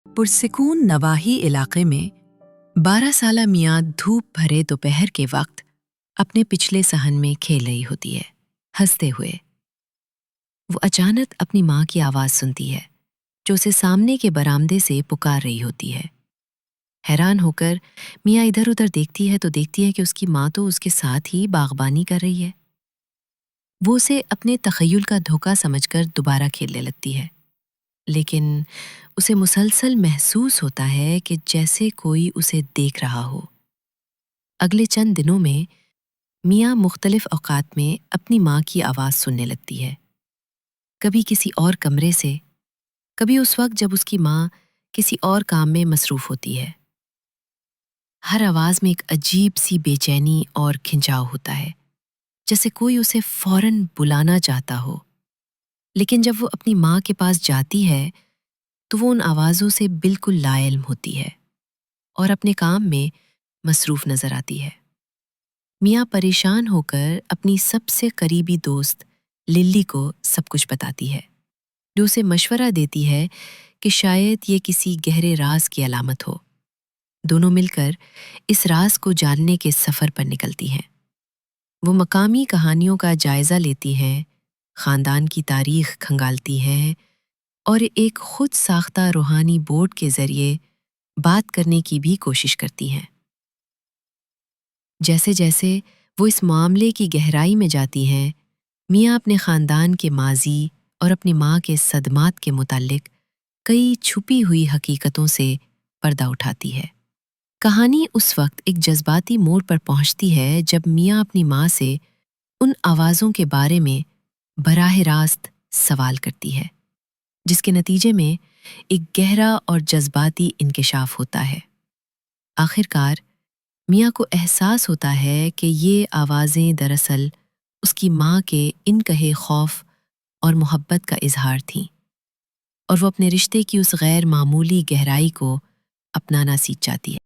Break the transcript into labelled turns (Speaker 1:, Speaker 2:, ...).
Speaker 1: पुरसकून नवाही इलाके में 12 साला मियाँ धूप भरे दोपहर के वक्त अपने पिछले सहन में खेल रही होती है, हंसते हुए। वो अचानक अपनी माँ की आवाज़ सुनती है, जो उसे सामने के बरामदे से पुकार रही होती है। हैरान होकर मियाँ इधर उधर देखती है तो देखती है कि उसकी माँ तो उसके साथ ही बागबानी कर रही है। वो उसे अपने तख़य्युल का धोखा समझकर दोबारा खेलने लगती है, लेकिन उसे मुसलसल महसूस होता है कि जैसे कोई उसे देख रहा हो। अगले चंद दिनों में मियाँ मुख्तलिफ औक़ात में अपनी माँ की आवाज़ सुनने लगती है, कभी किसी और कमरे से, कभी उस वक्त जब उसकी माँ किसी और काम में मसरूफ़ होती है। हर आवाज़ में एक अजीब सी बेचैनी और खिंचाव होता है, जैसे कोई उसे फ़ौरन बुलाना चाहता हो। लेकिन जब वो अपनी माँ के पास जाती है तो वो उन आवाज़ों से बिल्कुल लाइल्म होती है और अपने काम में मसरूफ़ नज़र आती है। मियाँ परेशान होकर अपनी सबसे करीबी दोस्त लिली को सब कुछ बताती है, जो उसे मशवरा देती है कि शायद ये किसी गहरे राज की अलामत हो। दोनों मिलकर इस राज को जानने के सफ़र पर निकलती हैं। वो मकामी कहानियों का जायज़ा लेती हैं, ख़ानदान की तारीख़ खंगालती हैं और एक खुद साख्ता रूहानी बोर्ड के ज़रिए बात करने की भी कोशिश करती हैं। जैसे जैसे वो इस मामले की गहराई में जाती हैं, मियाँ अपने ख़ानदान के माज़ी और अपनी माँ के सदमात के मुताल्लिक़ कई छुपी हुई हकीकतों से पर्दा उठाती है। कहानी उस वक्त एक जज्बाती मोड़ पर पहुँचती है जब मियाँ अपनी माँ से उन आवाज़ों के बारे में बराह रास्त सवाल करती है, जिसके नतीजे में एक गहरा और जज्बाती इंकिशाफ होता है। आखिरकार मियाँ को एहसास होता है कि ये आवाज़ें दरअसल उसकी माँ के इनकहे खौफ और मोहब्बत का इजहार थीं, और वो अपने रिश्ते की उस गैर मामूली गहराई को अपनाना सीख जाती है।